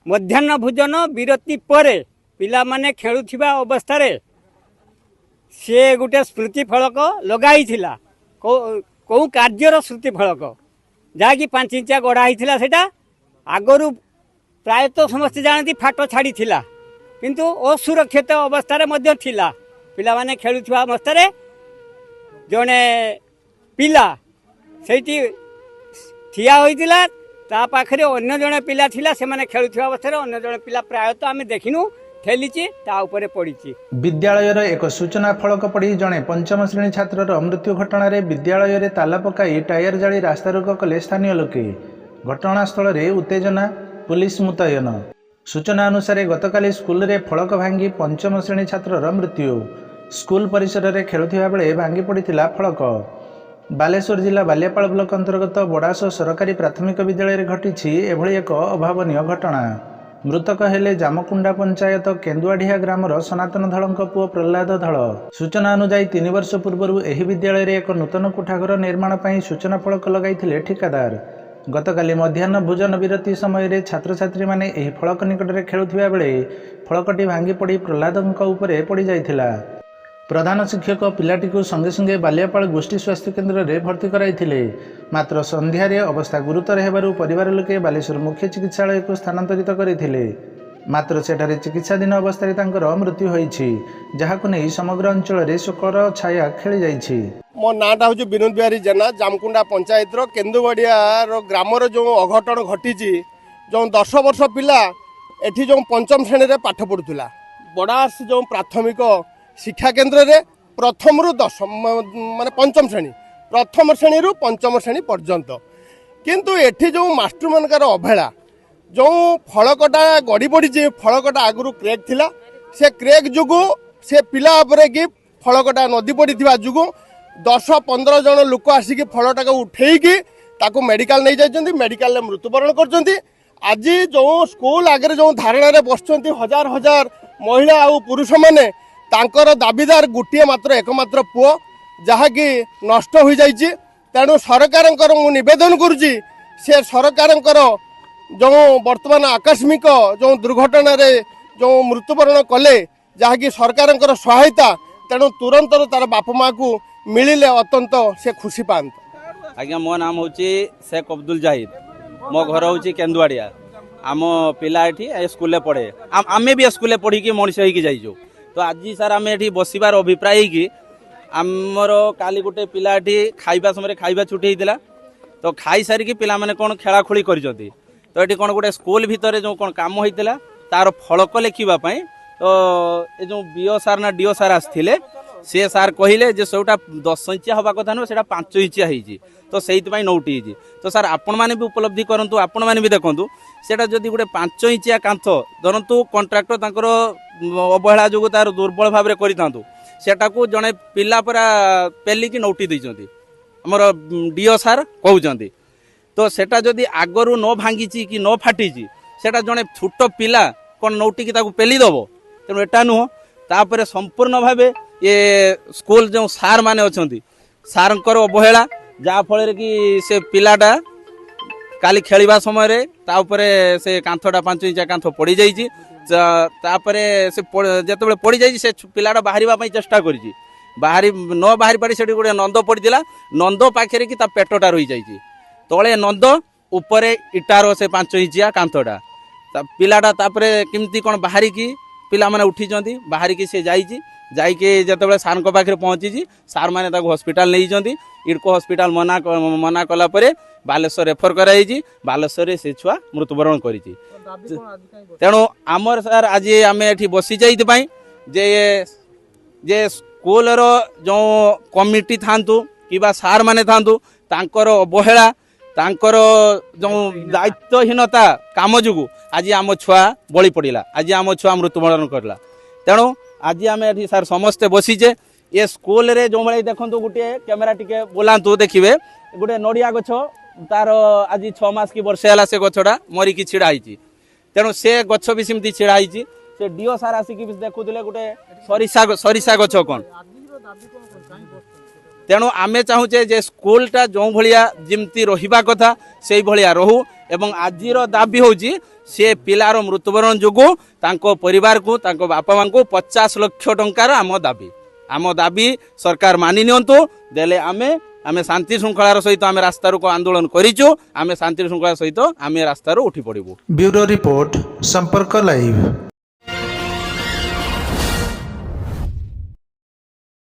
मध्याह्न भोजन विरति परे पिला माने खेलुथिबा अवस्था रे से गोटे स्मृति फलक लगाई थिला कौ कार्यर स्मृति फलक जहाँकि 5 इंचिया गढ़ा होता सेटा आगरू प्रायतः समस्त जानती फाट छाड़ी थिला किंतु असुरक्षित अवस्था रे थिला पिला माने खेलुथिबा अवस्था रे जने पिला सेठी ठिया होइतिला ता पाखरे अन्य जने पिला थिला से माने खेलुथिबा अवस्था रे अन्य जने पिला प्रायतः आमे देखिनु ठेलीची ता ऊपर पड़ीची। विद्यालयर एक सूचना फलक पढ़ी जड़े पंचम श्रेणी छात्रर मृत्यु घटना रे विद्यालय ताला पकाई टायर जाली रास्ता रोक कले स्थानीय लोके। घटनास्थल रे उत्तेजना पुलिस मुतयन। सूचना अनुसार गतकाली स्कूल रे फलक भांगी पंचम श्रेणी छात्रर मृत्यु। स्कूल परिसर रे खेलुथिबा बेले भांगी पड़िथिला फलक। बालेश्वर जिला बालियापाल ब्लॉक अंतर्गत बड़ासो सरकारी प्राथमिक विद्यालय रे घटिछि एभଳି एक अभावनीय घटना। मृतक हेले जामकुंडा पंचायत केन्दुआढ़िया ग्रामर सनातन धलंक पुओ प्रहलाद धल। सूचना अनुसार 3 वर्ष पूर्व एही विद्यालय रे एक नूतन कोठाघर निर्माण पई सूचना फलक लगाइथिले ठिकादार। गतकाली मध्याह्न भोजन विरति समय रे छात्र छात्री माने एही फलक निकट रे खेलुथिबा बेले फलकटी भांगी पड़ी प्रहलादଙ୍କ उपरे पड़ी जाइथिला। प्रधान शिक्षक पिलाटी को संगे संगे बालियापाल गोष्ठी स्वास्थ्य केन्द्र में भर्ती कराइथिले। मात्र संध्यारे अवस्था गुरुतर हेबारु परिवार लोके बालेश्वर मुख्य चिकित्सालय को स्थानांतरित करथिले। मात्र सेठारे चिकित्साधीन अवस्था तांकर मृत्यु होईछि जहाकु नै समग्र अंचल रे शोकर छाया खेली जाइछि। मो नाटा हूँ विनोद बिहारी जेना जामकुंडा पंचायत केन्दुआढ़िया ग्रामर जो अघटन घटी जो 10 वर्ष पिला एठी जो पंचम श्रेणी रे पाठ पढ़ुला बड़ास जो प्राथमिक शिक्षा केन्द्र रे प्रथम रु 10 माने पंचम श्रेणी प्रथम श्रेणी रु पंचम श्रेणी पर्यंत किंतु एठी जो मास्टर मानकर अवहेला जो फलकटा गड़ी पड़ी फलकटा आगु क्रेक थिला से क्रेक जुगु से पिला उपरे कि फलकटा नदी पड़ी जुगु 10-15 जन लोक आसिक फलटा को उठेकी ताको मेडिकल नहीं जाइछन्ती मेडिकल मृत्युवरण करछन्ती। आज जो स्कूल आगे जो धारणा रे बसछन्ती हजार हजार महिला और पुरुष माने तांकर दाबीदार गोटे मात्र एकमात्र पुओ जहाँकि नष्ट हो जाइए। तेणु सरकार निवेदन करुच्ची से सरकार जो वर्तमान आकस्मिक जो दुर्घटना रे जो मृत्युवरण कले जहाँकि सरकार सहायता तेणु तुरंत तार बाप माँ को मिलिले अत्यंत से खुशी पाते। आज्ञा मो नाम हूँ शेख अब्दुल जाहिद मो घर हूँ केन्दुआढ़िया आम पिला ये स्कूल पढ़े आमे भी स्कूल पढ़ी मनीष हो तो आज सार आम ये बसबार अभिप्राय कि आमर काली गोटे पिला खाइबा समय खाइबा छुट्टी होता तो खाई सारिकी पिला माने कौन खेलाखोली कर तो ये कौन गोटे स्कूल भितर जो कौन काम होता तार फलक लिखापी तो ये जो बीओ सार ना डीओ सार आसते सी सार कहले जे सेटा 10 इंचिया हवा कथा नुह से 5 इंचिया होती तो से नौटी तो सार आपण मैंने भी उपलब्धि करूँ आपण मैंने भी देखूँ सेटा जदि गोटे 5 इंचिया कांथ धरतु कंट्राक्टर तांकर अवहेला जो तार दुर्बल भाव में करटा को जड़े पिला पूरा पेलिकी नौटी देती आमर डीओ सार कहते तो सेटा जदि आगरू न भांगी कि न फाटी सेटा जड़े छोट पिला कौन नौटिकी पेली दब तेणु एटा नुह तापर संपूर्ण भाव ये स्कूल जो सार माने अच्छा सारंकर अवहेला जहाँफल कि से पिलाटा काली खेलिबा समय रे तापरे से कांथटा 5 इंचिया कांथ पड़ी जाइए तापरे से जेतेबेले पड़ी जाइए से पिलाटा बाहरिबा पई चेष्टा करिछि बाहरी न बाहरी पाड़ी सेठी गोटे नंद पड़ीला नंद पाखे कि पेटटा रही जाइए तले नंद उपरे इटार से 5 इंचिया कांथटा पिलाटा तापरे केमती कौन बाहरिकी पिला माने उठी बाहरिकी से जाइए जाइके जितेबाला सार पाखे पहुँची सार मैंने हस्पिटाल नहीं इडको हस्पिटाल मना कला बालेश्वर रेफर कराई बालेश्वर से छुआ मृत्युवरण कर तेणु आमर सार आज आम ये बसी जाइए जे स्कूल जो कमिटी था कि सार माने था अवहेला तांकर जो दायित्वहीनता काम जो आज आम छुआ बलि पड़ा आज आम छुआ मृत्युवरण करला तेणु आज आम ये सार समस्ते बसीचे ये स्कूल रे जो भाई देखो गोटे कैमेरा टिके बुलांतु देखिए गोटे नड़िया गछ तार आज 6 मास की वर्षे है से गछटा मरिकी छिड़ाई तेणु से गछ भी सेमती छिड़ाई से डीओ सार आसिक देखुले गोटे सरिषा गछ कौन तेणु आमे चाहूचे जे स्कूलटा जो भलिया जिमती रहिबा कथा से भलिया रहू एवं आजिर दाबी होची से पिलार मृत्युवरण जोगु तांको परिवार को तांको बापा मां को 50 लाख टंकार आम दाबी सरकार मानि नियंतु देले आमे शांति श्रृंखलार सहित आमे रास्तार को आंदोलन करिचु आमे शांति श्रृंखला सहित आमे रास्तार उठी पड़िबु। ब्यूरो रिपोर्ट संपर्क लाइव।